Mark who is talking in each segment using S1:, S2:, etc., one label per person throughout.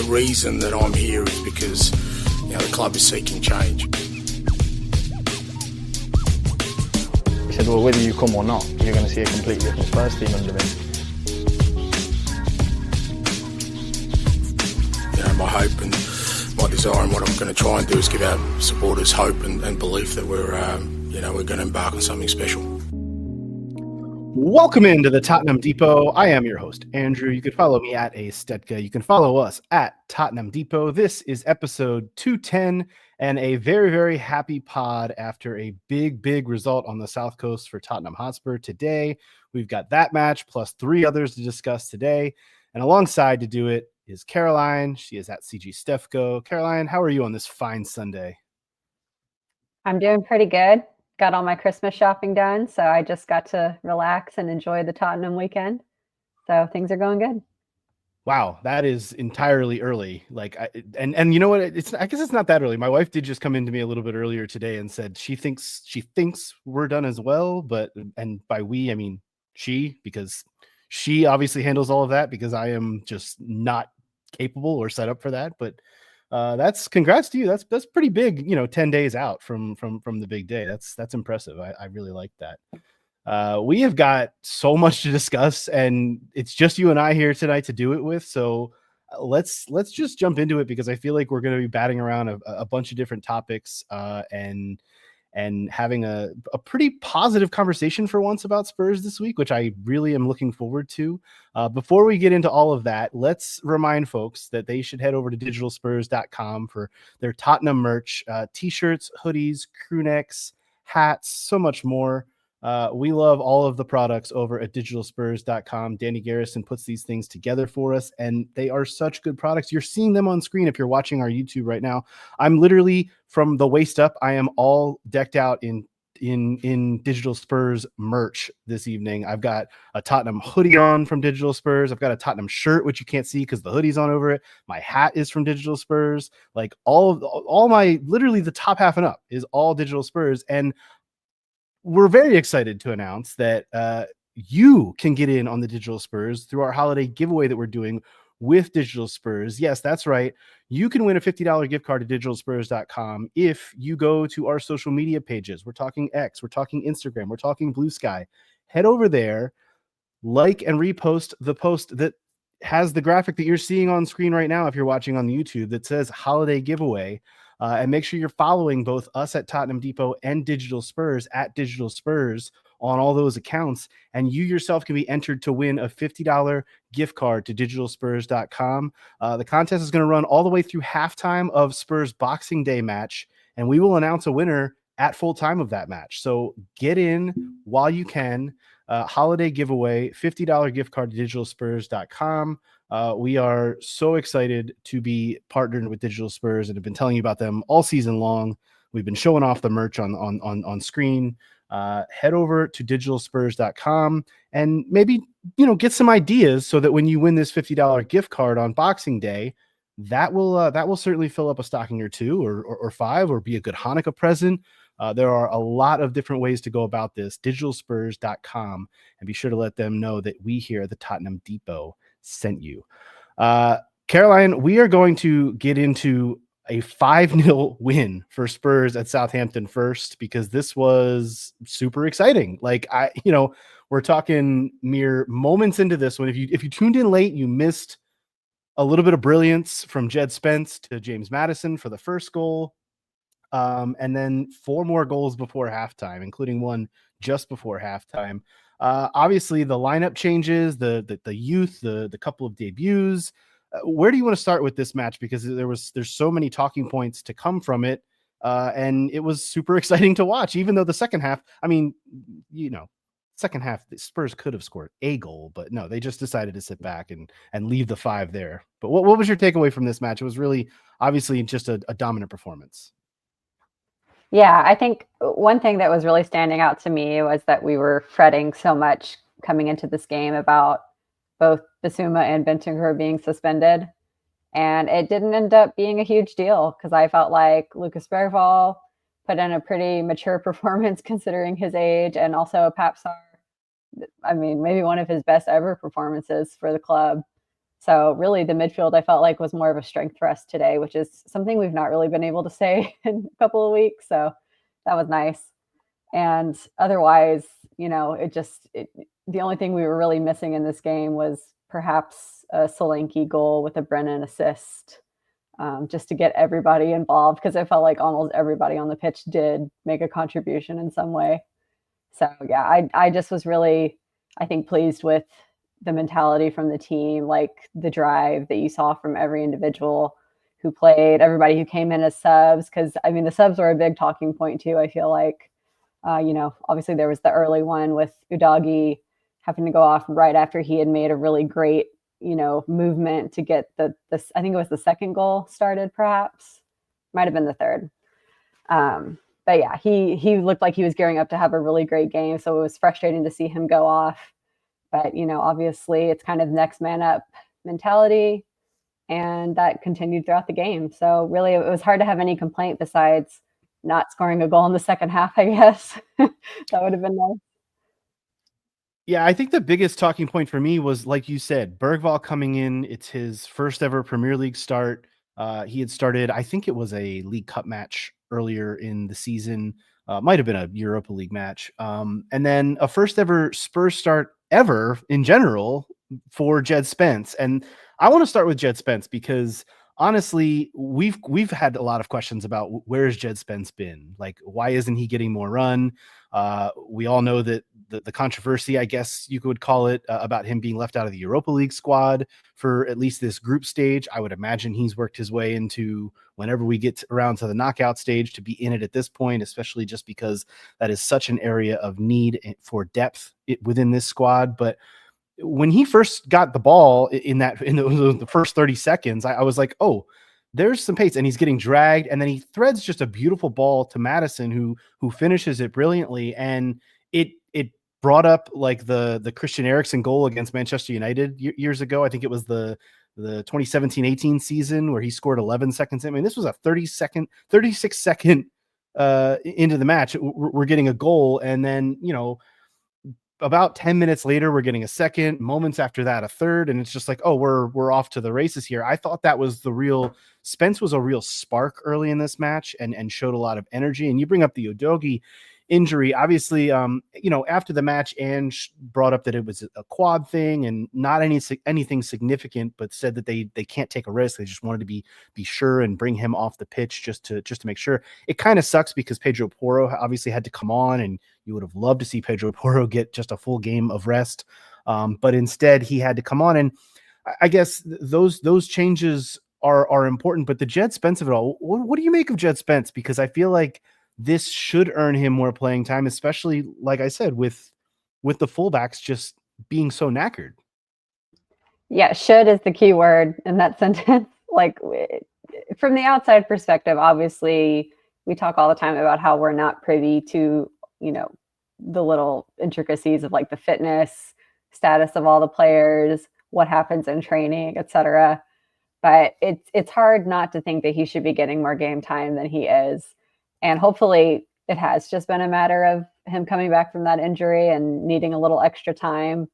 S1: the reason that I'm here is because the club is seeking change.
S2: He said, well, whether you come or not, you're going to see a completely different Spurs team under me.
S1: My hope and my desire and what I'm going to try and do is give our supporters hope and belief that we're going to embark on something special.
S3: Welcome into the Tottenham Depot. I am your host, Andrew. You can follow me at Stetka. You can follow us at Tottenham Depot. This is episode 210 and a very, very happy pod after a big result on the South Coast for Tottenham Hotspur today. We've got that match plus 3 others to discuss today. And alongside to do it is Caroline. She is at CG Stefko. Caroline, how are you on this fine Sunday?
S4: I'm doing pretty good. Got all my Christmas shopping done, so I just got to relax and enjoy the Tottenham weekend. So things are going good.
S3: Wow, that is entirely early. And you know what? I guess it's not that early. My wife did just come into me a little bit earlier today and said she thinks we're done as well. And by we, I mean she, because she obviously handles all of that because I am just not capable or set up for that. But that's congrats to you. That's pretty big, 10 days out from the big day. That's impressive. I really like that. We have got so much to discuss, and it's just you and I here tonight to do it with. So let's just jump into it because I feel like we're going to be batting around a bunch of different topics and having a pretty positive conversation for once about Spurs this week, which I really am looking forward to. Before we get into all of that, let's remind folks that they should head over to digitalspurs.com for their Tottenham merch, t-shirts, hoodies, crew necks, hats, so much more. We love all of the products over at digitalspurs.com. Danny Garrison puts these things together for us, and they are such good products. You're seeing them on screen if you're watching our YouTube right now. I'm literally from the waist up. I am all decked out in Digital Spurs merch this evening. I've got a Tottenham hoodie on from Digital Spurs. I've got a Tottenham shirt, which you can't see because the hoodie's on over it. My hat is from Digital Spurs. Like all my, literally the top half and up is all Digital Spurs. And we're very excited to announce that you can get in on the Digital Spurs through our holiday giveaway that we're doing with Digital Spurs. Yes, that's right. You can win a $50 gift card to digitalspurs.com if you go to our social media pages. We're talking X, we're talking Instagram, we're talking Blue Sky. Head over there, like and repost the post that has the graphic that you're seeing on screen right now if you're watching on the YouTube that says holiday giveaway. And make sure you're following both us at Tottenham Depot and Digital Spurs at Digital Spurs on all those accounts. And you yourself can be entered to win a $50 gift card to digitalspurs.com. The contest is going to run all the way through halftime of Spurs Boxing Day match. And we will announce a winner at full time of that match. So get in while you can. Holiday giveaway, $50 gift card to digitalspurs.com. We are so excited to be partnered with Digital Spurs and have been telling you about them all season long. We've been showing off the merch on screen. Head over to digitalspurs.com and maybe, get some ideas so that when you win this $50 gift card on Boxing Day, that will certainly fill up a stocking or two or 5 or be a good Hanukkah present. There are a lot of different ways to go about this. Digitalspurs.com, and be sure to let them know that we here at the Tottenham Depot sent you. Caroline, we are going to get into a 5-0 win for Spurs at Southampton first, because this was super exciting. We're talking mere moments into this one. If you tuned in late, you missed a little bit of brilliance from Jed Spence to James Maddison for the first goal. And then 4 more goals before halftime, including one just before halftime. Obviously, the lineup changes, the youth, the couple of debuts. Where do you want to start with this match? Because there's so many talking points to come from it, and it was super exciting to watch. Even though the second half, second half, the Spurs could have scored a goal, but no, they just decided to sit back and leave the 5 there. But what was your takeaway from this match? It was really obviously just a dominant performance.
S4: Yeah, I think one thing that was really standing out to me was that we were fretting so much coming into this game about both Bissouma and Bentancur being suspended. And it didn't end up being a huge deal because I felt like Lucas Bergvall put in a pretty mature performance considering his age, and also Papsar, maybe one of his best ever performances for the club. So really the midfield I felt like was more of a strength for us today, which is something we've not really been able to say in a couple of weeks. So that was nice. And otherwise, the only thing we were really missing in this game was perhaps a Solanke goal with a Brennan assist, just to get everybody involved, because I felt like almost everybody on the pitch did make a contribution in some way. So yeah, I just was really, I think, pleased with the mentality from the team, like the drive that you saw from every individual who played, everybody who came in as subs, because I mean the subs were a big talking point too. I feel like, obviously there was the early one with Udagi having to go off right after he had made a really great, movement to get this. I think it was the second goal started, perhaps, might have been the third. But yeah, he looked like he was gearing up to have a really great game. So it was frustrating to see him go off. But, obviously it's kind of next man up mentality, and that continued throughout the game. So really it was hard to have any complaint besides not scoring a goal in the second half, I guess. That would have been nice.
S3: Yeah, I think the biggest talking point for me was, like you said, Bergvall coming in. It's his first ever Premier League start. He had started, I think it was a League Cup match earlier in the season. Might have been a Europa League match. And then a first ever Spurs start ever in general for Jed Spence. And I want to start with Jed Spence because honestly, we've had a lot of questions about where's Jed Spence been? Like, why isn't he getting more run? We all know that the controversy, I guess you could call it, about him being left out of the Europa League squad for at least this group stage. I would imagine he's worked his way into whenever we get around to the knockout stage to be in it at this point, especially just because that is such an area of need for depth within this squad. But when he first got the ball in the first 30 seconds, I was like, oh, there's some pace, and he's getting dragged, and then he threads just a beautiful ball to Madison, who finishes it brilliantly, and it brought up like the Christian Eriksen goal against Manchester United years ago. I think it was the 2017-18 season where he scored 11 seconds. I mean, this was a 36 second into the match. We're getting a goal, and then about 10 minutes later, we're getting a second, moments after that, a third. And it's just like, oh, we're off to the races here. I thought that was Spence was a real spark early in this match and showed a lot of energy. And you bring up the Udogie injury. Obviously, after the match, Ange brought up that it was a quad thing and not anything significant, but said that they can't take a risk. They just wanted to be sure and bring him off the pitch just to make sure. It kind of sucks because Pedro Porro obviously had to come on, and you would have loved to see Pedro Porro get just a full game of rest. But instead he had to come on. And I guess those changes are important, but the Jed Spence of it all, what do you make of Jed Spence? Because I feel like this should earn him more playing time, especially, like I said, with the fullbacks just being so knackered.
S4: Yeah, should is the key word in that sentence. Like, from the outside perspective, obviously, we talk all the time about how we're not privy to, the little intricacies of like the fitness status of all the players, what happens in training, etc. But it's hard not to think that he should be getting more game time than he is. And hopefully it has just been a matter of him coming back from that injury and needing a little extra time,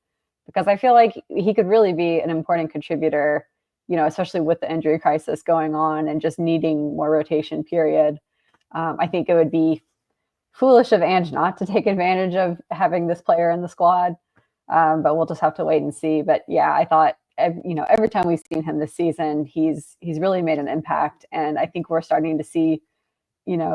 S4: because I feel like he could really be an important contributor, especially with the injury crisis going on and just needing more rotation period. I think it would be foolish of Ange not to take advantage of having this player in the squad. But we'll just have to wait and see. But yeah, I thought, every time we've seen him this season, he's really made an impact. And I think we're starting to see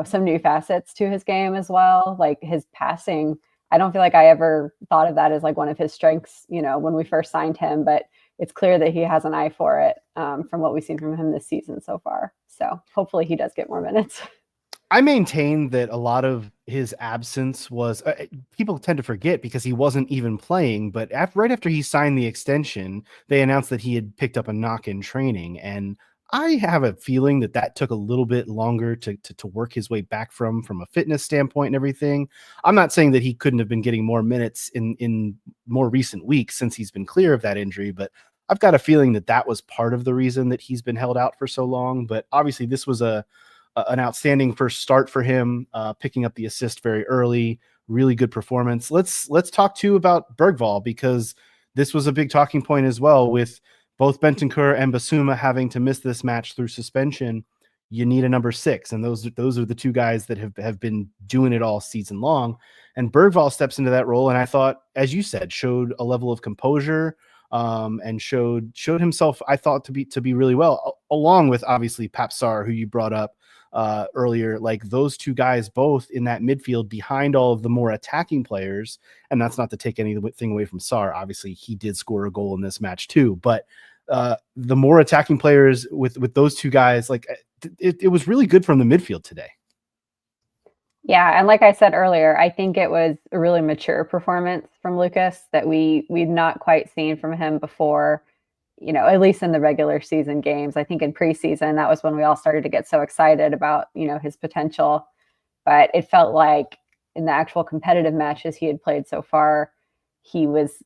S4: some new facets to his game as well. Like his passing, I don't feel like I ever thought of that as like one of his strengths, when we first signed him, but it's clear that he has an eye for it, from what we've seen from him this season so far. So hopefully he does get more minutes.
S3: I maintain that a lot of his absence was, people tend to forget because he wasn't even playing, but right after he signed the extension, they announced that he had picked up a knock in training. And I have a feeling that took a little bit longer to work his way back from a fitness standpoint and everything. I'm not saying that he couldn't have been getting more minutes in more recent weeks since he's been clear of that injury, but I've got a feeling that was part of the reason that he's been held out for so long. But obviously this was an outstanding first start for him, picking up the assist very early, really good performance. Let's talk too about Bergvall, because this was a big talking point as well, with both Bentancur and Basuma having to miss this match through suspension, you need a number 6. And those are the two guys that have been doing it all season long. And Bergvall steps into that role. And I thought, as you said, showed a level of composure, and showed himself, I thought, to be really well, along with obviously Papsar, who you brought up earlier. Like, those two guys both in that midfield behind all of the more attacking players. And that's not to take anything away from Sar. Obviously, he did score a goal in this match too. But the more attacking players with those two guys, like, it was really good from the midfield today.
S4: Yeah, and like I said earlier, I think it was a really mature performance from Lucas that we'd not quite seen from him before, at least in the regular season games. I think in preseason, that was when we all started to get so excited about, his potential. But it felt like in the actual competitive matches he had played so far, he was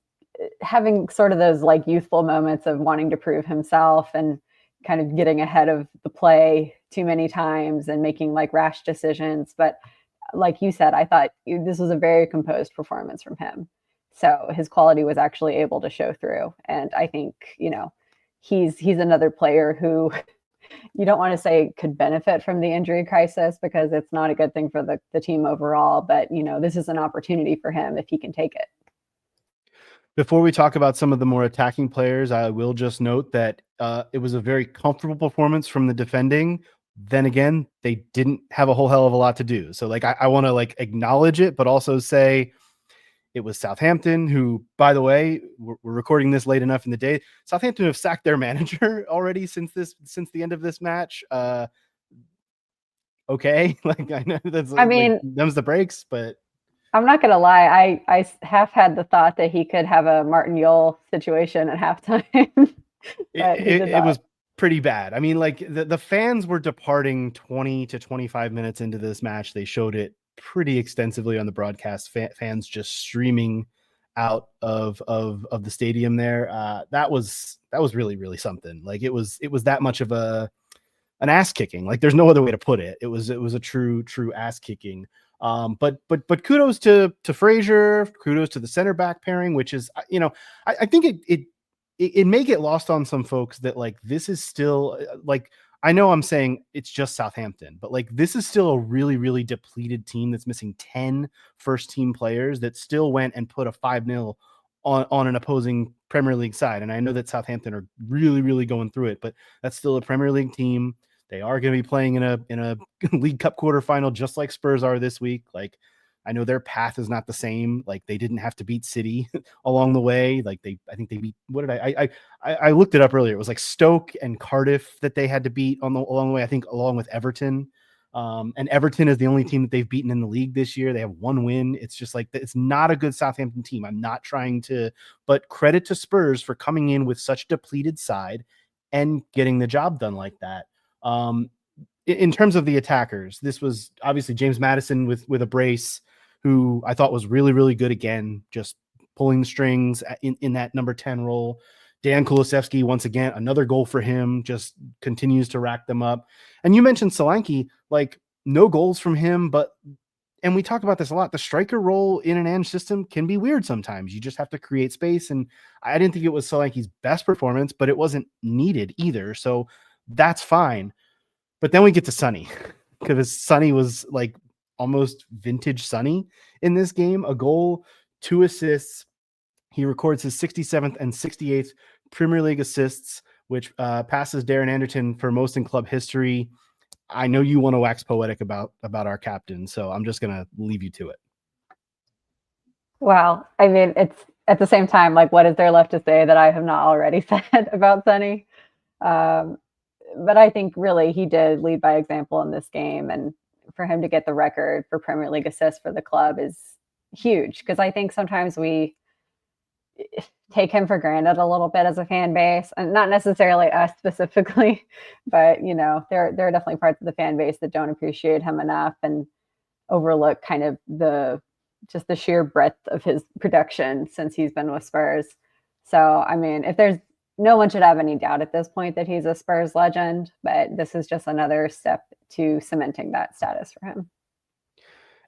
S4: having sort of those like youthful moments of wanting to prove himself and kind of getting ahead of the play too many times and making like rash decisions. But like you said, I thought this was a very composed performance from him. So his quality was actually able to show through. And I think, he's another player who you don't want to say could benefit from the injury crisis, because it's not a good thing for the team overall. But, this is an opportunity for him if he can take it.
S3: Before we talk about some of the more attacking players, I will just note that it was a very comfortable performance from the defending. Then again, they didn't have a whole hell of a lot to do. So like, I want to like acknowledge it, but also say it was Southampton, who, by the way, we're recording this late enough in the day. Southampton have sacked their manager already since the end of this match. Okay. Like, I know that's, them's the breaks, but
S4: I'm not going to lie. I half had the thought that he could have a Martin Yole situation at halftime.
S3: It was pretty bad. I mean, like the fans were departing 20 to 25 minutes into this match. They showed it pretty extensively on the broadcast. Fans just streaming out of the stadium there. That was really, really something. Like, it was that much of an ass kicking. Like, there's no other way to put it. It was a true ass kicking. But kudos to Frazier, kudos to the center back pairing, which is, I think it may get lost on some folks that like, this is still like, I know I'm saying it's just Southampton, but like, this is still a really, really depleted team that's missing 10 first team players that still went and put a 5-0 on an opposing Premier League side. And I know that Southampton are really, really going through it, but that's still a Premier League team. They are going to be playing in a League Cup quarterfinal, just like Spurs are this week. Like, I know their path is not the same. Like, they didn't have to beat City along the way. Like, I think they beat, what did I looked it up earlier. It was like Stoke and Cardiff that they had to beat along the way, I think, along with Everton. And Everton is the only team that they've beaten in the league this year. They have one win. It's just like, it's not a good Southampton team. I'm not trying to, but credit to Spurs for coming in with such a depleted side and getting the job done like that. In terms of the attackers, this was obviously James Maddison with a brace, who I thought was really, really good again, just pulling the strings in that number 10 role. Dan Kulusevski, once again, another goal for him, just continues to rack them up. And you mentioned Solanke, like, no goals from him, and we talk about this a lot, the striker role in an Ange system can be weird sometimes. You just have to create space. And I didn't think it was Solanke's best performance, but it wasn't needed either. So that's fine. But then we get to Sonny, because Sonny was like almost vintage Sonny in this game. A goal, 2 assists. He records his 67th and 68th Premier League assists, which passes Darren Anderton for most in club history. I know you want to wax poetic about our captain, so I'm just going to leave you to it.
S4: Well, I mean, it's at the same time, like, what is there left to say that I have not already said about Sonny? But I think really he did lead by example in this game, and for him to get the record for Premier League assists for the club is huge, because I think sometimes we take him for granted a little bit as a fan base, and not necessarily us specifically, but there are definitely parts of the fan base that don't appreciate him enough and overlook kind of the sheer breadth of his production since he's been with Spurs. So, I mean, no one should have any doubt at this point that he's a Spurs legend, but this is just another step to cementing that status for him.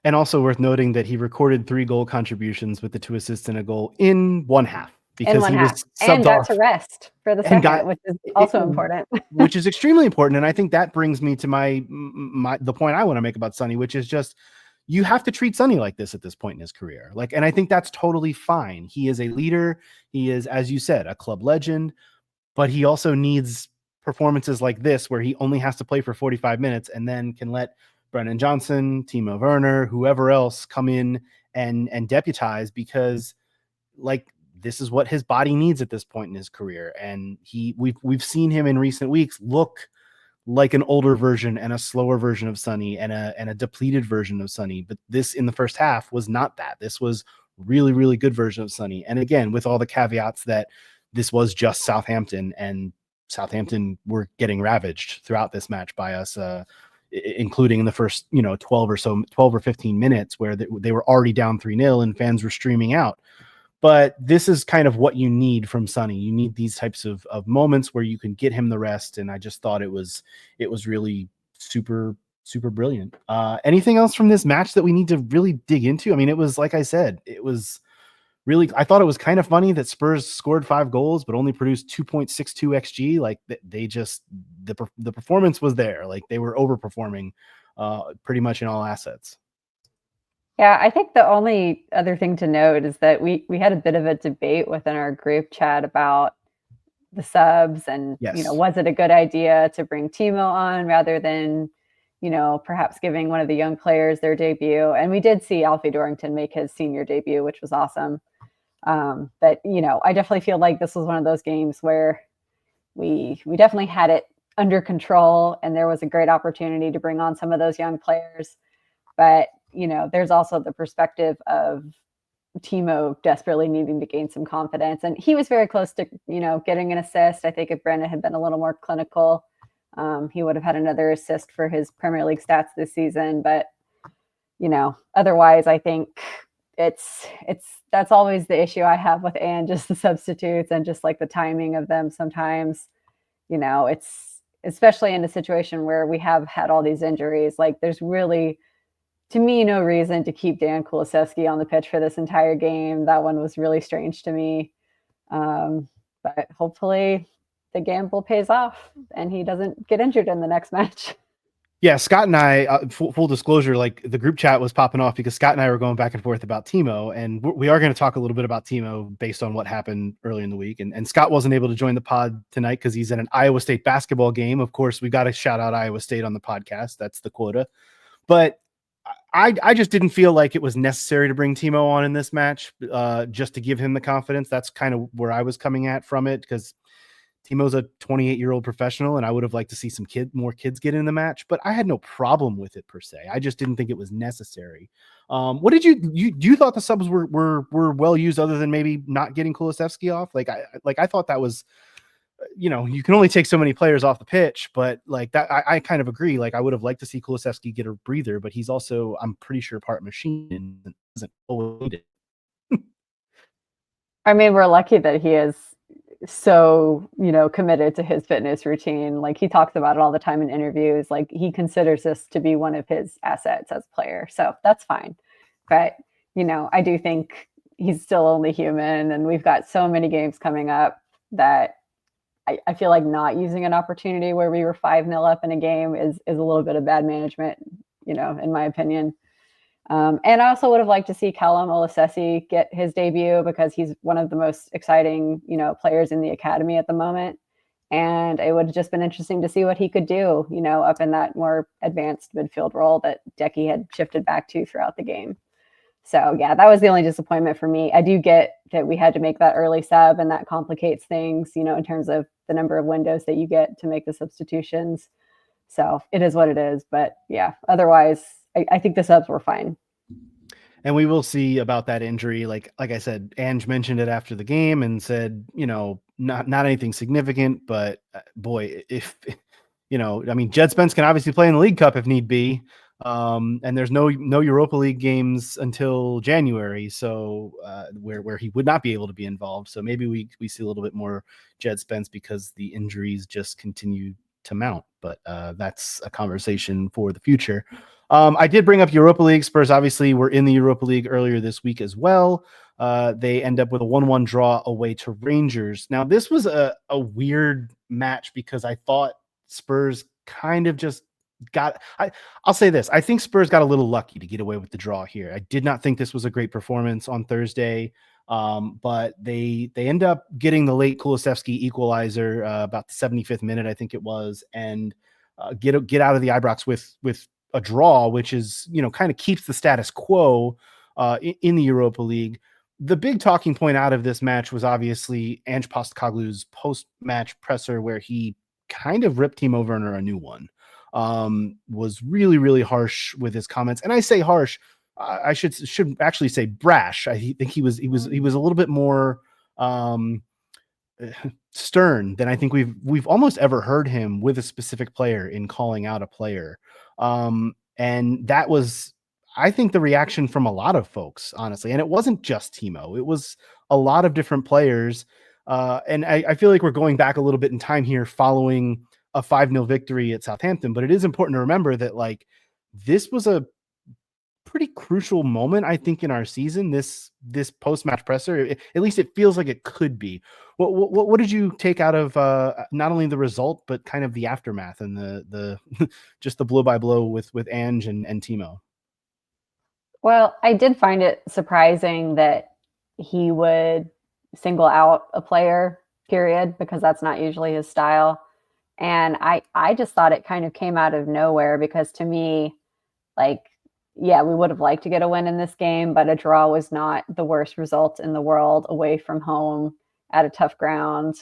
S3: And also worth noting that he recorded 3 goal contributions with the 2 assists and a goal in one half. because
S4: in one
S3: he
S4: half
S3: was
S4: and
S3: subbed
S4: got
S3: off
S4: to rest for the
S3: and
S4: second, which is also important.
S3: which is extremely important. And I think that brings me to the point I want to make about Sonny, which is just, you have to treat Sonny like this at this point in his career. Like, and I think that's totally fine. He is a leader. He is, as you said, a club legend, but he also needs performances like this where he only has to play for 45 minutes and then can let Brennan Johnson, Timo Werner, whoever else come in and deputize, because like, this is what his body needs at this point in his career. And we've seen him in recent weeks look like an older version and a slower version of Sonny and a depleted version of Sonny. But this in the first half was not that. This was really, really good version of Sonny. And again, with all the caveats that this was just Southampton, and Southampton were getting ravaged throughout this match by us, including in the first 12 or 15 minutes where they were already down 3-0 and fans were streaming out. But this is kind of what you need from Sonny. You need these types of moments where you can get him the rest. And I just thought it was really super, super brilliant. Anything else from this match that we need to really dig into? I mean, it was, like I said, it was really, I thought it was kind of funny that Spurs scored 5 goals, but only produced 2.62 XG. Like they just, the performance was there. Like they were overperforming pretty much in all assets.
S4: Yeah, I think the only other thing to note is that we had a bit of a debate within our group chat about the subs and,
S3: Yes.
S4: Was it a good idea to bring Timo on rather than, perhaps giving one of the young players their debut? And we did see Alfie Dorrington make his senior debut, which was awesome. But, I definitely feel like this was one of those games where we definitely had it under control and there was a great opportunity to bring on some of those young players. But there's also the perspective of Timo desperately needing to gain some confidence. And he was very close to, getting an assist. I think if Brandon had been a little more clinical, he would have had another assist for his Premier League stats this season. But, otherwise, I think that's always the issue I have with Anne, just the substitutes and just like the timing of them sometimes. It's especially in a situation where we have had all these injuries, like there's really, to me, no reason to keep Dan Kulusevski on the pitch for this entire game. That one was really strange to me. But hopefully the gamble pays off and he doesn't get injured in the next match.
S3: Yeah, Scott and I, full disclosure, like the group chat was popping off because Scott and I were going back and forth about Timo, and we are going to talk a little bit about Timo based on what happened early in the week. And Scott wasn't able to join the pod tonight because he's at an Iowa State basketball game. Of course, we got to shout out Iowa State on the podcast. That's the quota. But I just didn't feel like it was necessary to bring Timo on in this match just to give him the confidence. That's kind of where I was coming at from it, because Timo's a 28-year-old professional, and I would have liked to see more kids get in the match, but I had no problem with it per se. I just didn't think it was necessary. What did you thought the subs were well used, other than maybe not getting Kulusevski off? I thought that was, you can only take so many players off the pitch, but like that, I kind of agree. Like I would have liked to see Kulusevski get a breather, but he's also, I'm pretty sure, part machine and doesn't always need it.
S4: I mean, we're lucky that he is so, committed to his fitness routine. Like he talks about it all the time in interviews. Like he considers this to be one of his assets as a player. So that's fine. But, I do think he's still only human, and we've got so many games coming up that I feel like not using an opportunity where we were 5-0 up in a game is a little bit of bad management, in my opinion. And I also would have liked to see Callum Olasesi get his debut, because he's one of the most exciting, players in the academy at the moment. And it would have just been interesting to see what he could do, up in that more advanced midfield role that Decky had shifted back to throughout the game. So yeah, that was the only disappointment for me. I do get that we had to make that early sub, and that complicates things, in terms of the number of windows that you get to make the substitutions. So it is what it is. But yeah, otherwise, I think the subs were fine.
S3: And we will see about that injury. Like I said, Ange mentioned it after the game and said, not anything significant, but boy, if, Jed Spence can obviously play in the League Cup if need be. And there's no Europa League games until January. So where he would not be able to be involved. So maybe we see a little bit more Jed Spence because the injuries just continue to mount, but that's a conversation for the future. I did bring up Europa League. Spurs obviously were in the Europa League earlier this week as well. They end up with a 1-1 draw away to Rangers. Now, this was a weird match because I thought Spurs kind of just I'll say this. I think Spurs got a little lucky to get away with the draw here. I did not think this was a great performance on Thursday. But they end up getting the late Kulusevski equalizer about the 75th minute, I think it was, and get out of the Ibrox with a draw, which is, kind of keeps the status quo in the Europa League. The big talking point out of this match was obviously Ange Postecoglou's post-match presser, where he kind of ripped Timo Werner a new one. Was really, really harsh with his comments, and I say harsh. I should actually say brash. I think he was a little bit more stern than I think we've almost ever heard him with a specific player in calling out a player. And that was, I think, the reaction from a lot of folks, honestly. And it wasn't just Timo; it was a lot of different players. And I feel like we're going back a little bit in time here, following a 5-0 victory at Southampton. But it is important to remember that this was a pretty crucial moment, I think, in our season. This post-match presser, at least it feels like it could be. What did you take out of not only the result but kind of the aftermath and the just the blow by blow with Ange and Timo?
S4: Well, I did find it surprising that he would single out a player, period, because that's not usually his style. And I just thought it kind of came out of nowhere, because to me, yeah, we would have liked to get a win in this game, but a draw was not the worst result in the world away from home at a tough ground,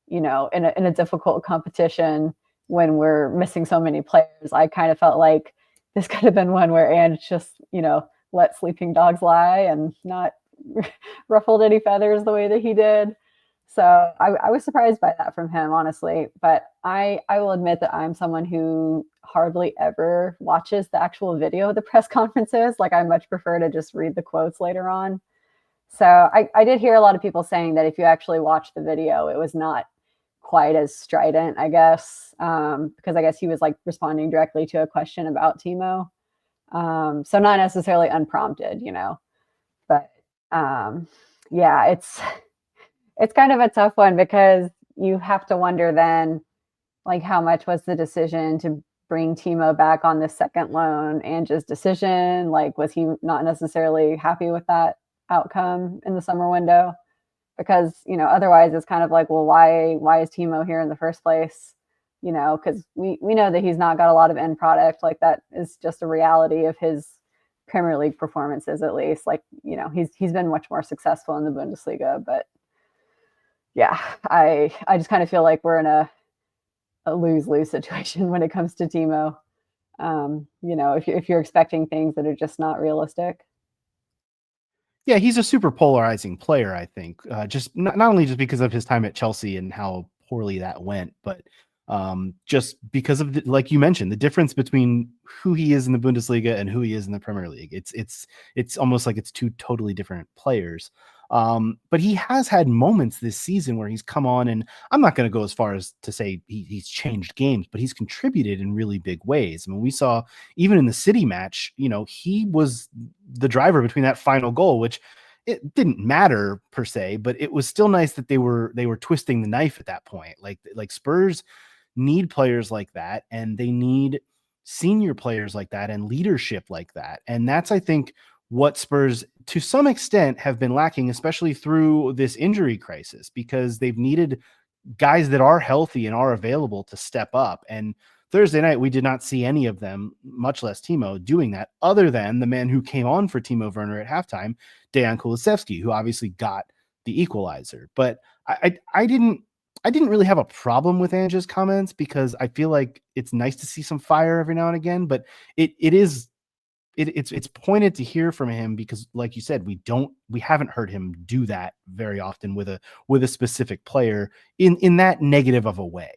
S4: in a difficult competition when we're missing so many players. I kind of felt like this could have been one where Ange just, let sleeping dogs lie and not ruffled any feathers the way that he did. So I was surprised by that from him, honestly. But I will admit that I'm someone who hardly ever watches the actual video of the press conferences. I much prefer to just read the quotes later on. So I did hear a lot of people saying that if you actually watch the video, it was not quite as strident, I guess, because I guess he was responding directly to a question about Timo. So not necessarily unprompted, but yeah, it's kind of a tough one, because you have to wonder then, how much was the decision to bring Timo back on the second loan Ange's decision? Was he not necessarily happy with that outcome in the summer window? Because, otherwise it's kind of well, why is Timo here in the first place? Because we know that he's not got a lot of end product. That is just a reality of his Premier League performances, at least. He's been much more successful in the Bundesliga, but yeah, I just kind of feel like we're in a lose-lose situation when it comes to Timo. If you're expecting things that are just not realistic.
S3: Yeah, he's a super polarizing player, I think. Just not only just because of his time at Chelsea and how poorly that went, but just because of like you mentioned, the difference between who he is in the Bundesliga and who he is in the Premier League. It's almost like it's two totally different players. But he has had moments this season where he's come on, and I'm not going to go as far as to say he's changed games, but he's contributed in really big ways. I mean, we saw even in the City match, he was the driver between that final goal, which it didn't matter per se, but it was still nice that they were twisting the knife at that point. Like Spurs need players like that, and they need senior players like that and leadership like that. And that's, I think, what Spurs to some extent have been lacking, especially through this injury crisis, because they've needed guys that are healthy and are available to step up. And Thursday night, we did not see any of them, much less Timo, doing that, other than the man who came on for Timo Werner at halftime, Dejan Kulusevski, who obviously got the equalizer. But I didn't really have a problem with Ange's comments, because I feel like it's nice to see some fire every now and again, but it's pointed to hear from him, because like you said, we haven't heard him do that very often with a specific player in that negative of a way.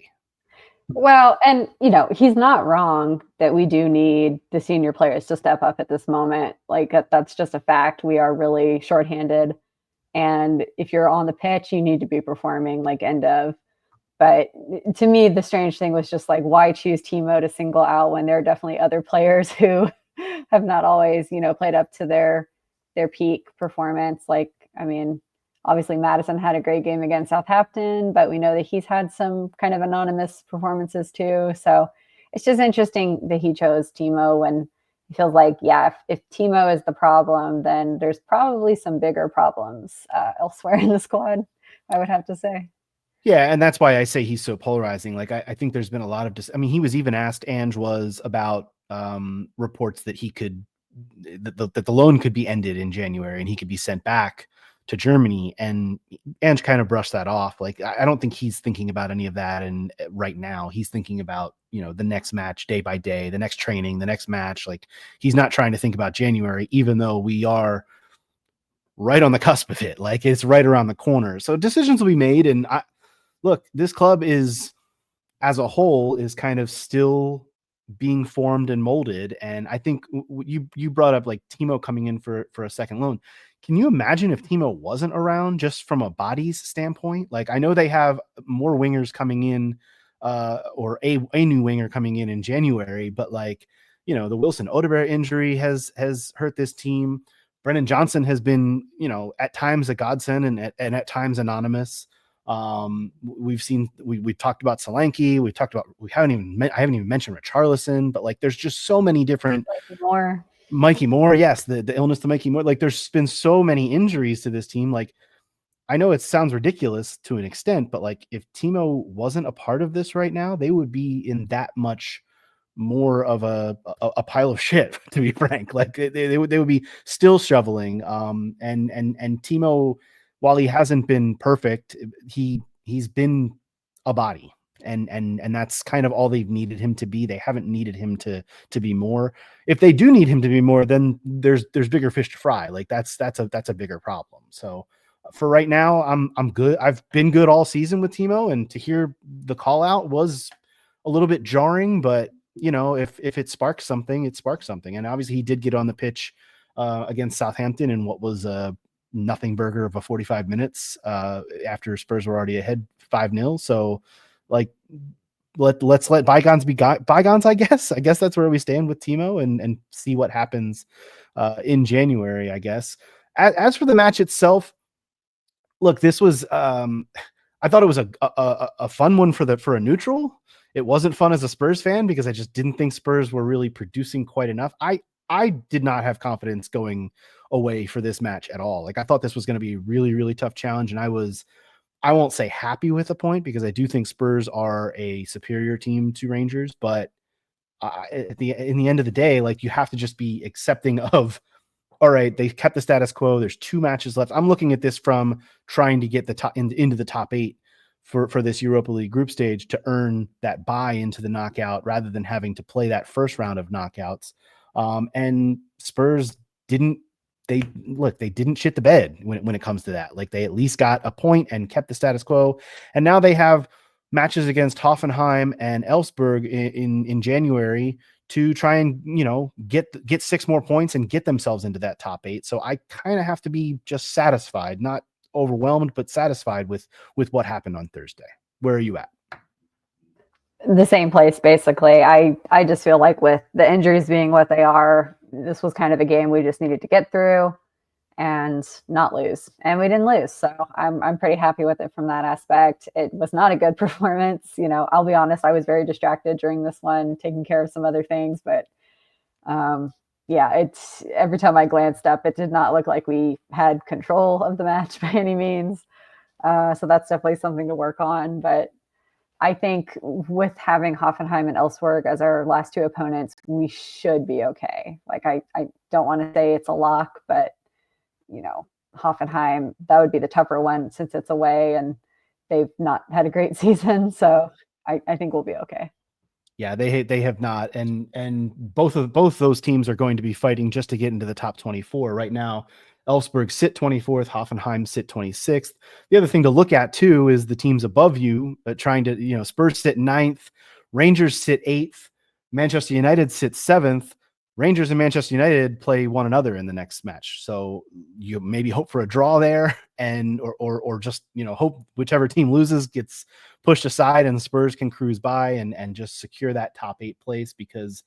S4: Well, and he's not wrong that we do need the senior players to step up at this moment. That's just a fact. We are really shorthanded. And if you're on the pitch, you need to be performing end of. But to me, the strange thing was just why choose Timo to single out when there are definitely other players who have not always, played up to their peak performance. Like, I mean, obviously Madison had a great game against Southampton, but we know that he's had some kind of anonymous performances too. So it's just interesting that he chose Timo when it feels like, yeah, if Timo is the problem, then there's probably some bigger problems elsewhere in the squad, I would have to say.
S3: Yeah, and that's why I say he's so polarizing. Like, I think there's been a lot of he was even asked, Ange was, about reports that he could that the loan could be ended in January and he could be sent back to Germany, and Ange kind of brushed that off. Like, I don't think he's thinking about any of that, and right now he's thinking about, the next match day by day, the next training, the next match. Like, he's not trying to think about January, even though we are right on the cusp of it. Like, it's right around the corner. So decisions will be made, and look, this club is, as a whole, is kind of still being formed and molded. And I think you brought up, like, Timo coming in for a second loan. Can you imagine if Timo wasn't around, just from a bodies standpoint? Like, I know they have more wingers coming in, or a new winger coming in January, but, like, the Wilson Odegaard injury has hurt this team. Brennan Johnson has been, at times a godsend and at times anonymous. We've talked about Solanke. I haven't even mentioned Richarlison, but, like, there's just so many different Mikey Moore. Yes. The illness to Mikey Moore. Like, there's been so many injuries to this team. Like, I know it sounds ridiculous to an extent, but, like, if Timo wasn't a part of this right now, they would be in that much more of a pile of shit, to be frank. Like, they would be still shoveling. And Timo, while he hasn't been perfect, he's been a body, and that's kind of all they've needed him to be. They haven't needed him to be more. If they do need him to be more, then there's bigger fish to fry. Like, that's a bigger problem. So for right now, I'm good. I've been good all season with Timo, and to hear the call out was a little bit jarring, but if it sparks something, it sparks something. And obviously he did get on the pitch against Southampton in what was a nothing burger of a 45 minutes after Spurs were already ahead 5-0. So, like, let's let bygones be bygones, I guess. I guess that's where we stand with Timo, and see what happens in January, I guess. As for the match itself, look, this was I thought it was a fun one for a neutral. It wasn't fun as a Spurs fan because I just didn't think Spurs were really producing quite enough. I did not have confidence going away for this match at all. Like, I thought this was going to be a really, really tough challenge, and I won't say happy with the point, because I do think Spurs are a superior team to Rangers, but in the end of the day, like, you have to just be accepting of, all right, they kept the status quo. There's 2 matches left. I'm looking at this from trying to get the top into the top 8 for this Europa League group stage to earn that bye into the knockout, rather than having to play that first round of knockouts. And Spurs didn't shit the bed when it comes to that. Like, they at least got a point and kept the status quo. And now they have matches against Hoffenheim and Elfsberg in January to try and, get 6 more points and get themselves into that top 8. So I kind of have to be just satisfied, not overwhelmed, but satisfied with what happened on Thursday. Where are you at?
S4: The same place, basically. I just feel like, with the injuries being what they are, this was kind of a game we just needed to get through and not lose. And we didn't lose. So I'm pretty happy with it from that aspect. It was not a good performance. I'll be honest, I was very distracted during this one, taking care of some other things. But yeah, it's, every time I glanced up, it did not look like we had control of the match by any means. So that's definitely something to work on. But I think with having Hoffenheim and Elfsberg as our last 2 opponents, we should be okay. Like, I don't want to say it's a lock, but, Hoffenheim, that would be the tougher one since it's away and they've not had a great season. So I think we'll be okay.
S3: Yeah, they have not, and both those teams are going to be fighting just to get into the top 24 right now. Elfsberg sit 24th, Hoffenheim sit 26th. The other thing to look at too is the teams above you trying to, Spurs sit 9th, Rangers sit 8th, Manchester United sit 7th. Rangers and Manchester United play one another in the next match. So you maybe hope for a draw there, and or just, hope whichever team loses gets pushed aside and Spurs can cruise by and just secure that top 8 place, because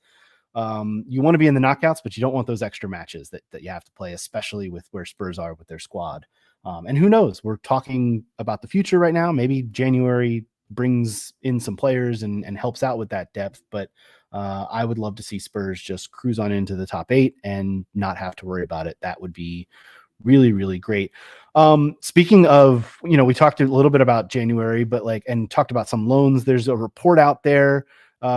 S3: You want to be in the knockouts, but you don't want those extra matches that you have to play, especially with where Spurs are with their squad. And who knows? We're talking about the future right now. Maybe January brings in some players and helps out with that depth. But I would love to see Spurs just cruise on into the top 8 and not have to worry about it. That would be really, really great. Speaking of, we talked a little bit about January, but and talked about some loans. There's a report out there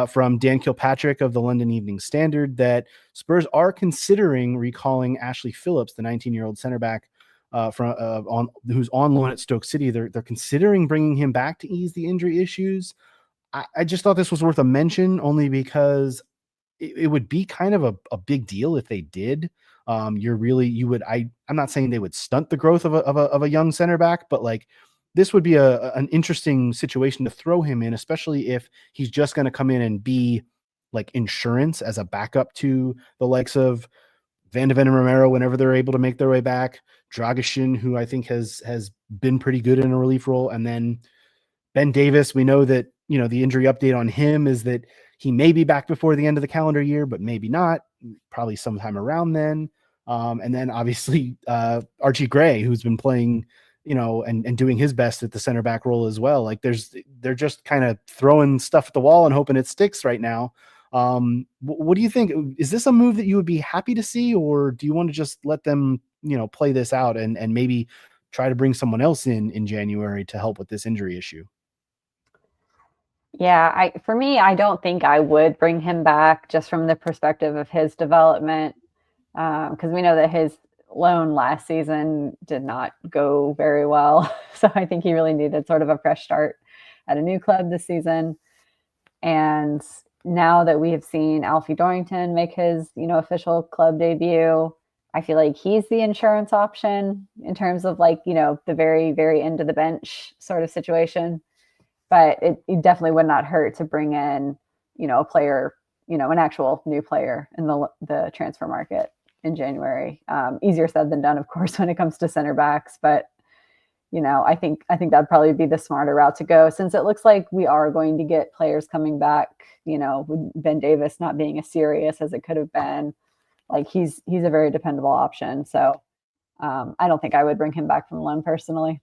S3: from Dan Kilpatrick of the London Evening Standard that Spurs are considering recalling Ashley Phillips, the 19-year-old center back who's on loan at Stoke City. They're considering bringing him back to ease the injury issues. I just thought this was worth a mention, only because it would be kind of a big deal if they did. I'm not saying they would stunt the growth of a young center back, but this would be an interesting situation to throw him in, especially if he's just going to come in and be insurance as a backup to the likes of Van de Ven and Romero whenever they're able to make their way back. Dragishin, who I think has been pretty good in a relief role. And then Ben Davis, we know that, the injury update on him is that he may be back before the end of the calendar year, but maybe not, probably sometime around then. And then obviously Archie Gray, who's been playing, and doing his best at the center back role as well. They're just kind of throwing stuff at the wall and hoping it sticks right now. What do you think? Is this a move that you would be happy to see, or do you want to just let them, play this out and maybe try to bring someone else in January to help with this injury issue?
S4: Yeah, for me, I don't think I would bring him back just from the perspective of his development, because we know that his loan last season did not go very well. So I think he really needed sort of a fresh start at a new club this season. And now that we have seen Alfie Dorrington make his, official club debut, I feel like he's the insurance option in terms of the very, very end of the bench sort of situation. But it definitely would not hurt to bring in, a player, an actual new player in the transfer market in January. Easier said than done, of course, when it comes to center backs. But, I think that'd probably be the smarter route to go, since it looks like we are going to get players coming back, with Ben Davis not being as serious as it could have been. He's a very dependable option. So I don't think I would bring him back from loan personally.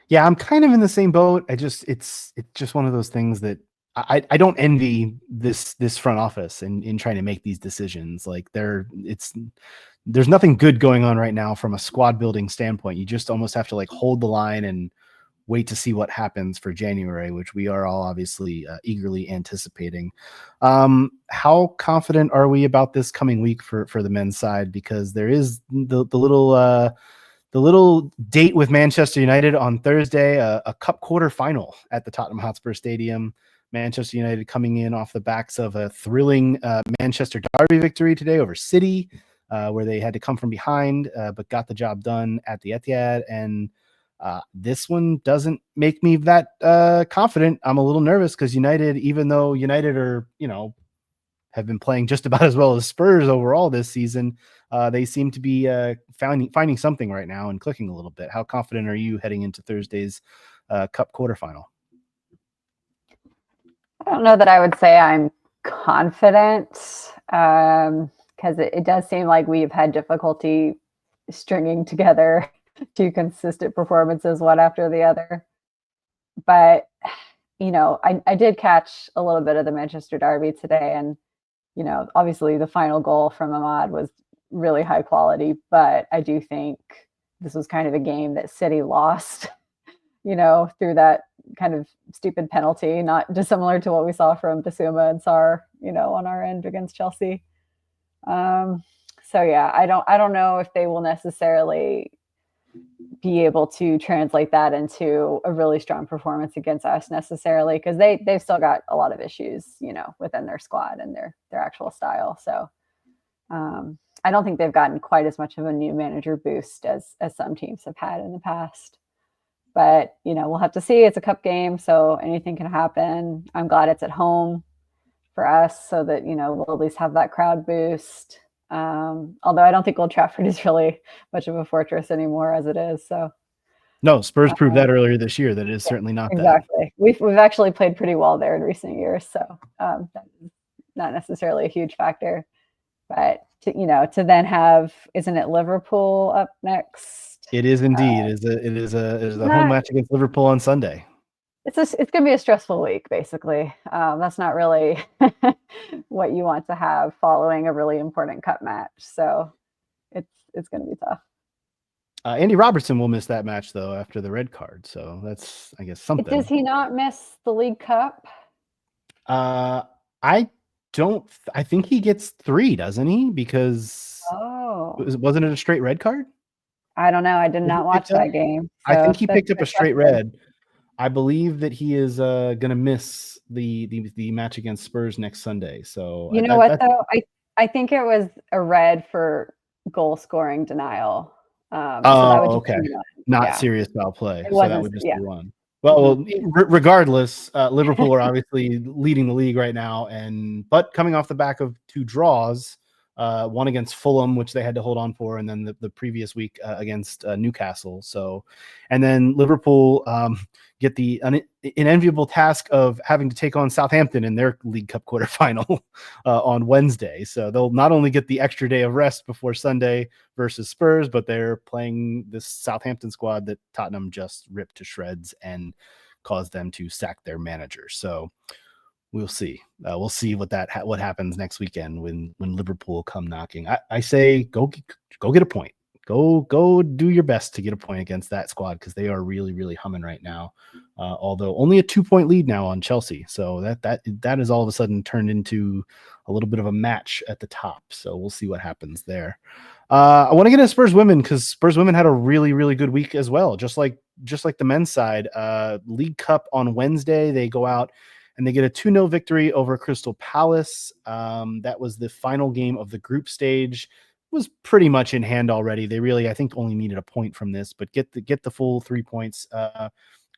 S3: Yeah, I'm kind of in the same boat. It's just one of those things that I don't envy this front office in trying to make these decisions. There's nothing good going on right now from a squad building standpoint. You just almost have to hold the line and wait to see what happens for January, which we are all obviously eagerly anticipating. How confident are we about this coming week for the men's side? Because there is the little date with Manchester United on Thursday, a cup quarterfinal at the Tottenham Hotspur Stadium. Manchester United coming in off the backs of a thrilling Manchester derby victory today over City, where they had to come from behind, but got the job done at the Etihad. And this one doesn't make me that confident. I'm a little nervous because United, even though United are, have been playing just about as well as Spurs overall this season, they seem to be finding something right now and clicking a little bit. How confident are you heading into Thursday's Cup quarterfinal?
S4: I don't know that I would say I'm confident, because it does seem like we've had difficulty stringing together two consistent performances one after the other. But, I did catch a little bit of the Manchester derby today, and obviously the final goal from Ahmad was really high quality, but I do think this was kind of a game that City lost, through that kind of stupid penalty, not dissimilar to what we saw from Bissouma and Sarr, on our end against Chelsea. So yeah, I don't know if they will necessarily be able to translate that into a really strong performance against us necessarily, because they've still got a lot of issues, within their squad and their actual style. So I don't think they've gotten quite as much of a new manager boost as some teams have had in the past. But, we'll have to see. It's a cup game, so anything can happen. I'm glad it's at home for us so that, we'll at least have that crowd boost. Although I don't think Old Trafford is really much of a fortress anymore as it is. So
S3: no, Spurs proved that earlier this year that it is certainly not
S4: exactly.
S3: that.
S4: We've actually played pretty well there in recent years, so that not necessarily a huge factor. But to then have, isn't it Liverpool up next?
S3: It is indeed. It is a home match against Liverpool on Sunday.
S4: It's going to be a stressful week, basically. That's not really what you want to have following a really important cup match. So it's going to be tough.
S3: Andy Robertson will miss that match though after the red card. So that's, I guess, something.
S4: Does he not miss the League Cup?
S3: I think he gets 3, doesn't he? Because wasn't it a straight red card?
S4: I don't know. I did not watch that game.
S3: So I think he picked up a straight red. I believe that he is going to miss the match against Spurs next Sunday. So
S4: you know what though, I think it was a red for goal scoring denial.
S3: Okay, not serious foul play. So that would just be 1. Well, regardless, Liverpool are obviously leading the league right now, but coming off the back of 2 draws, one against Fulham, which they had to hold on for, and then the previous week against Newcastle. So, and then Liverpool get the unenviable task of having to take on Southampton in their League Cup quarterfinal on Wednesday. So they'll not only get the extra day of rest before Sunday versus Spurs, but they're playing this Southampton squad that Tottenham just ripped to shreds and caused them to sack their manager. So we'll see. We'll see what happens next weekend when Liverpool come knocking. I say go get a point. Go do your best to get a point against that squad because they are really, really humming right now. Although only a 2-point lead now on Chelsea, so that is all of a sudden turned into a little bit of a match at the top. So we'll see what happens there. I want to get into Spurs Women because Spurs Women had a really, really good week as well. Just like the men's side, League Cup on Wednesday, they go out and they get a 2-0 victory over Crystal Palace. That was the final game of the group stage. Was pretty much in hand already. They really, I think, only needed a point from this, but get the full 3 points.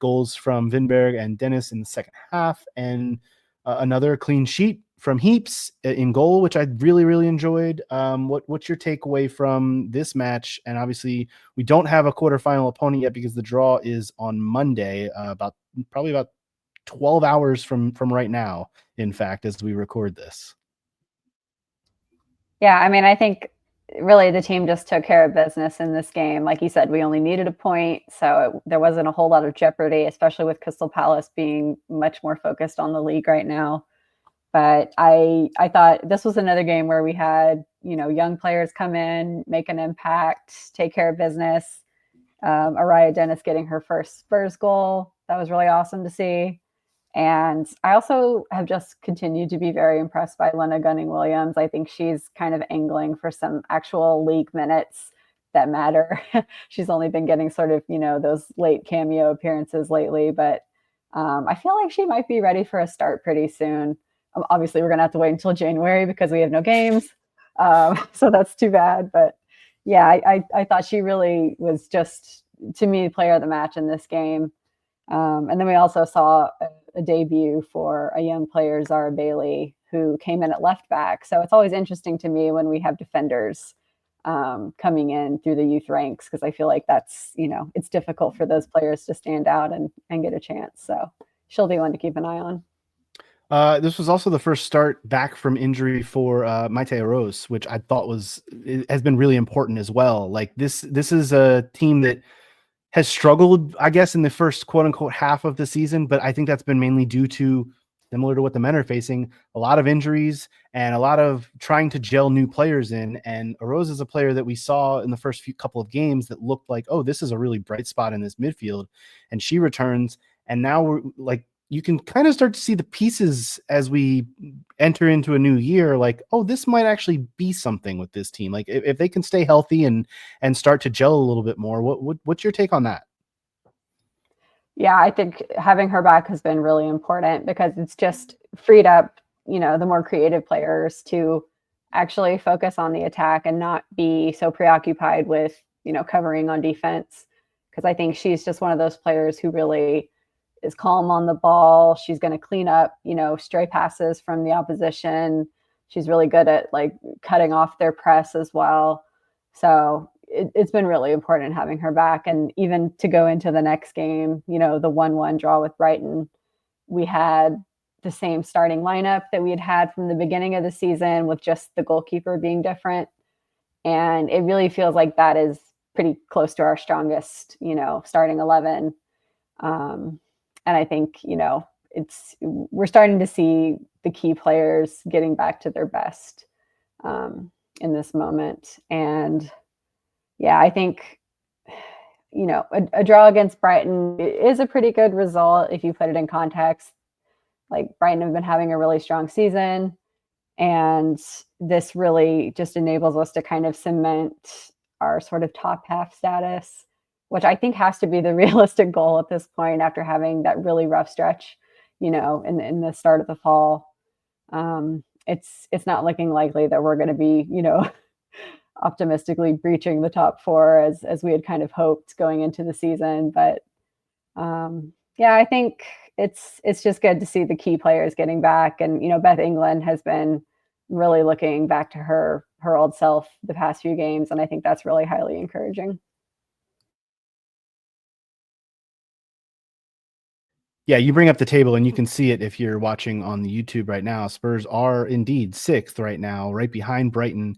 S3: Goals from Vinberg and Dennis in the second half, and another clean sheet from Heaps in goal, which I really, really enjoyed. What's your takeaway from this match? And obviously, we don't have a quarterfinal opponent yet because the draw is on Monday, probably about 12 hours from right now, in fact, as we record this.
S4: Yeah, I mean, I think really the team just took care of business in this game. Like you said, we only needed a point, so there wasn't a whole lot of jeopardy, especially with Crystal Palace being much more focused on the league right now. But I thought this was another game where we had, young players come in, make an impact, take care of business. Araya Dennis getting her first Spurs goal. That was really awesome to see. And I also have just continued to be very impressed by Lena Gunning-Williams. I think she's kind of angling for some actual league minutes that matter. She's only been getting sort of, those late cameo appearances lately, but I feel like she might be ready for a start pretty soon. Obviously, we're going to have to wait until January because we have no games. So that's too bad. But yeah, I thought she really was just, to me, player of the match in this game. And then we also saw a debut for a young player, Zara Bailey, who came in at left back. So it's always interesting to me when we have defenders coming in through the youth ranks, because I feel like that's, it's difficult for those players to stand out and get a chance. So she'll be one to keep an eye on.
S3: This was also the first start back from injury for Maite Rose, which I thought has been really important as well. Like this is a team that has struggled, I guess, in the first quote unquote half of the season, but I think that's been mainly due to, similar to what the men are facing, a lot of injuries and a lot of trying to gel new players in. And Rose is a player that we saw in the first couple of games that looked like, oh, this is a really bright spot in this midfield. And she returns. And now we're like, you can kind of start to see the pieces as we enter into a new year. Like, oh, this might actually be something with this team. Like if they can stay healthy and start to gel a little bit more, what's your take on that?
S4: Yeah, I think having her back has been really important because it's just freed up, the more creative players to actually focus on the attack and not be so preoccupied with, covering on defense. Because I think she's just one of those players who really is calm on the ball. She's going to clean up, stray passes from the opposition. She's really good at like cutting off their press as well. So it's been really important having her back. And even to go into the next game, the 1-1 draw with Brighton, we had the same starting lineup that we had from the beginning of the season, with just the goalkeeper being different. And it really feels like that is pretty close to our strongest, starting 11. And I think, we're starting to see the key players getting back to their best in this moment. And yeah, I think, a draw against Brighton is a pretty good result if you put it in context. Like, Brighton have been having a really strong season, and this really just enables us to kind of cement our sort of top half status, which I think has to be the realistic goal at this point after having that really rough stretch, in the start of the fall. It's not looking likely that we're going to be, optimistically breaching the top four as we had kind of hoped going into the season. But yeah, I think it's just good to see the key players getting back. And, Beth England has been really looking back to her old self the past few games. And I think that's really highly encouraging.
S3: Yeah, you bring up the table and you can see it if you're watching on the YouTube right now. Spurs are indeed 6th right now, right behind Brighton.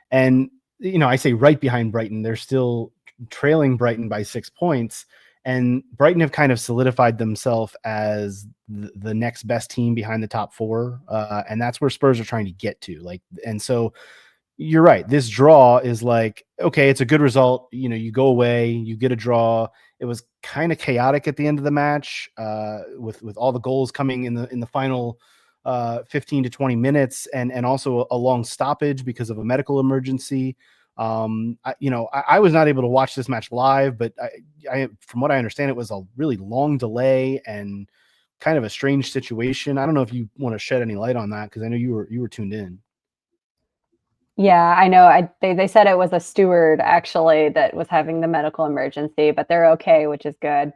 S3: And, I say right behind Brighton. They're still trailing Brighton by 6 points. And Brighton have kind of solidified themselves as the next best team behind the top 4. And that's where Spurs are trying to get to. And so you're right. This draw is like, okay, it's a good result. You go away, you get a draw. It was kind of chaotic at the end of the match, with all the goals coming in the final 15 to 20 minutes, and also a long stoppage because of a medical emergency. I was not able to watch this match live, but I from what I understand, it was a really long delay and kind of a strange situation. I don't know if you want to shed any light on that, because I know you were tuned in.
S4: Yeah, I know. They said it was a steward actually that was having the medical emergency, but they're okay, which is good.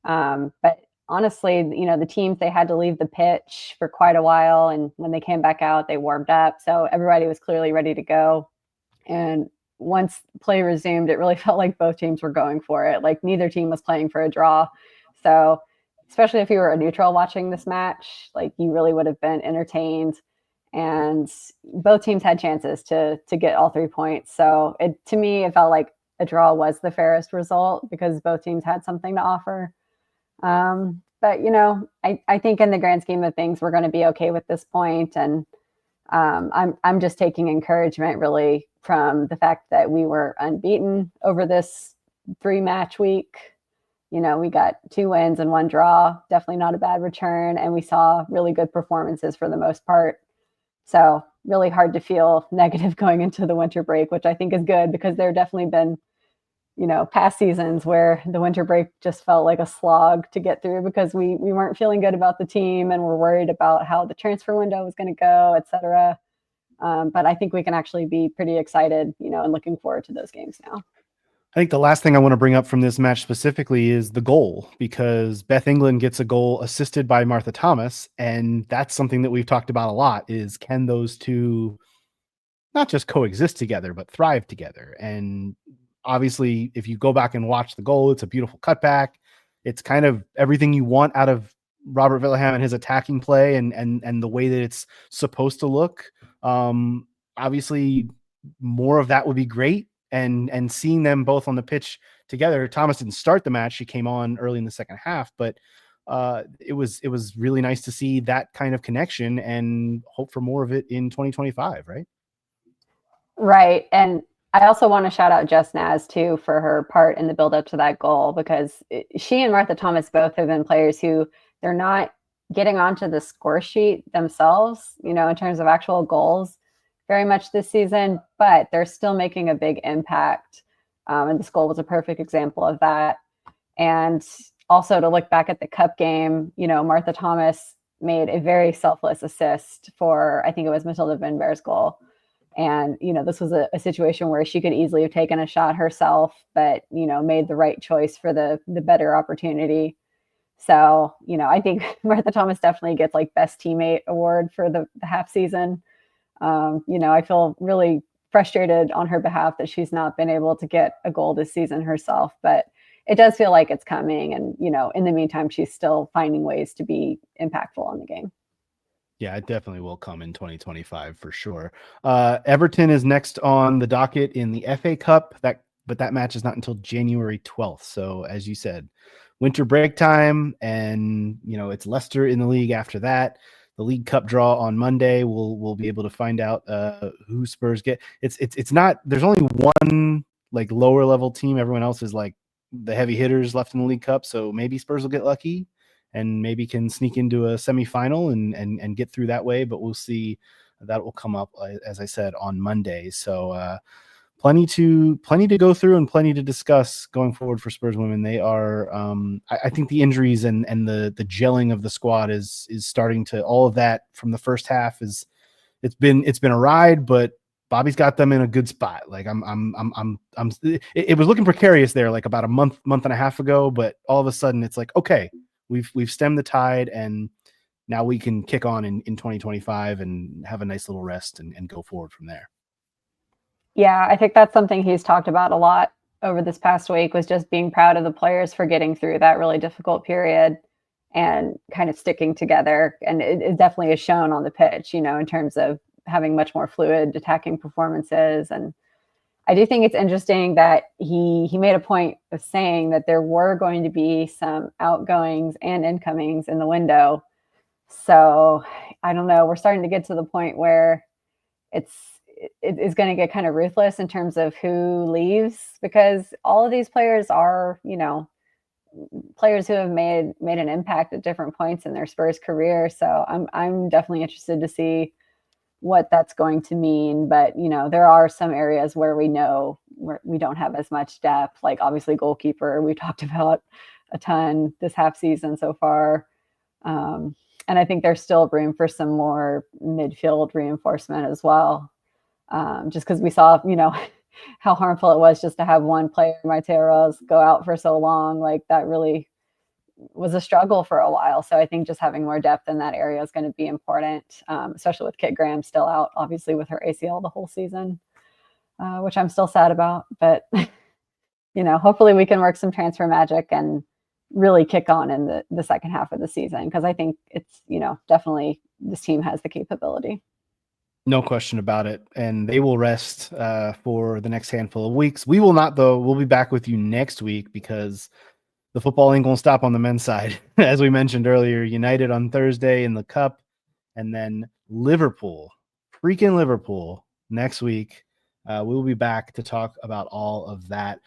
S4: But honestly, the teams, they had to leave the pitch for quite a while, and when they came back out, they warmed up, so everybody was clearly ready to go. And once play resumed, it really felt like both teams were going for it. Like, neither team was playing for a draw. So, especially if you were a neutral watching this match, like, you really would have been entertained. And both teams had chances to get all 3 points. So to me, it felt like a draw was the fairest result because both teams had something to offer. But I think in the grand scheme of things, we're going to be okay with this point. And I'm just taking encouragement really from the fact that we were unbeaten over this 3-match week. We got 2 wins and 1 draw, definitely not a bad return. And we saw really good performances for the most part. So really hard to feel negative going into the winter break, which I think is good, because there have definitely been, past seasons where the winter break just felt like a slog to get through because we weren't feeling good about the team and we're worried about how the transfer window was going to go, et cetera. But I think we can actually be pretty excited, and looking forward to those games now.
S3: I think the last thing I want to bring up from this match specifically is the goal, because Beth England gets a goal assisted by Martha Thomas. And that's something that we've talked about a lot, is can those two not just coexist together, but thrive together? And obviously, if you go back and watch the goal, it's a beautiful cutback. It's kind of everything you want out of Robert Villahamn and his attacking play and the way that it's supposed to look. Obviously, more of that would be great. And seeing them both on the pitch together. Thomas didn't start the match. She came on early in the second half, but it was really nice to see that kind of connection and hope for more of it in 2025, right?
S4: Right. And I also want to shout out Jess Naz too for her part in the build up to that goal, because she and Martha Thomas both have been players who they're not getting onto the score sheet themselves, in terms of actual goals very much this season, but they're still making a big impact. And this goal was a perfect example of that. And also to look back at the cup game, Martha Thomas made a very selfless assist for, I think it was Matilda Vinberg's goal. And, this was a situation where she could easily have taken a shot herself, but, made the right choice for the better opportunity. So, I think Martha Thomas definitely gets like best teammate award for the half season. I feel really frustrated on her behalf that she's not been able to get a goal this season herself, but it does feel like it's coming. And, in the meantime, she's still finding ways to be impactful on the game.
S3: Yeah, it definitely will come in 2025 for sure. Everton is next on the docket in the FA Cup. But that match is not until January 12th. So as you said, winter break time, and it's Leicester in the league after that. The League Cup draw on Monday. We'll be able to find out who Spurs get. It's not. There's only one like lower level team. Everyone else is like the heavy hitters left in the League Cup. So maybe Spurs will get lucky and maybe can sneak into a semifinal and get through that way. But we'll see. That will come up, as I said, on Monday. So plenty to go through and plenty to discuss going forward for Spurs women. They are, I think the injuries and the gelling of the squad is starting to, all of that from the first half it's been a ride, but Bobby's got them in a good spot. Like it was looking precarious there like about a month and a half ago, but all of a sudden it's like, okay, we've stemmed the tide, and now we can kick on in 2025 and have a nice little rest and go forward from there.
S4: Yeah, I think that's something he's talked about a lot over this past week, was just being proud of the players for getting through that really difficult period and kind of sticking together. And it definitely is shown on the pitch, in terms of having much more fluid attacking performances. And I do think it's interesting that he made a point of saying that there were going to be some outgoings and incomings in the window. So I don't know. We're starting to get to the point where it is going to get kind of ruthless in terms of who leaves, because all of these players are, players who have made an impact at different points in their Spurs career. So I'm definitely interested to see what that's going to mean. But, there are some areas where we know where we don't have as much depth, like obviously goalkeeper, we talked about a ton this half season so far. And I think there's still room for some more midfield reinforcement as well. Just because we saw, how harmful it was just to have one player, Maiteros, go out for so long. Like that really was a struggle for a while. So I think just having more depth in that area is going to be important, especially with Kit Graham still out, obviously with her ACL the whole season, which I'm still sad about. But, hopefully we can work some transfer magic and really kick on in the second half of the season, because I think it's, definitely this team has the capability.
S3: No question about it. And they will rest for the next handful of weeks. We will not, though. We'll be back with you next week because the football ain't going to stop on the men's side. As we mentioned earlier, United on Thursday in the Cup, and then Liverpool, freaking Liverpool, next week. We will be back to talk about all of that.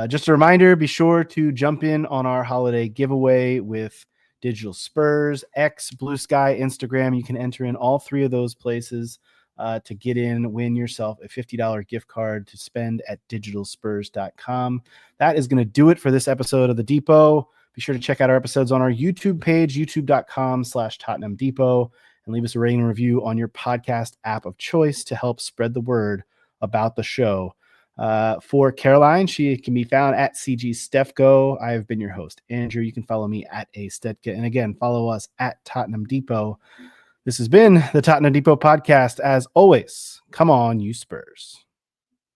S3: Just a reminder, be sure to jump in on our holiday giveaway with Digital Spurs, X, Blue Sky, Instagram. You can enter in all three of those places to get in, win yourself a $50 gift card to spend at digitalspurs.com. That is going to do it for this episode of The Depot. Be sure to check out our episodes on our YouTube page, youtube.com/Tottenham Depot, and leave us a rating and review on your podcast app of choice to help spread the word about the show. For Caroline, she can be found at CG Stefko. I have been your host, Andrew. You can follow me at A Stetka. And again, follow us at Tottenham Depot. This has been the Tottenham Depot podcast. As always, come on, you Spurs.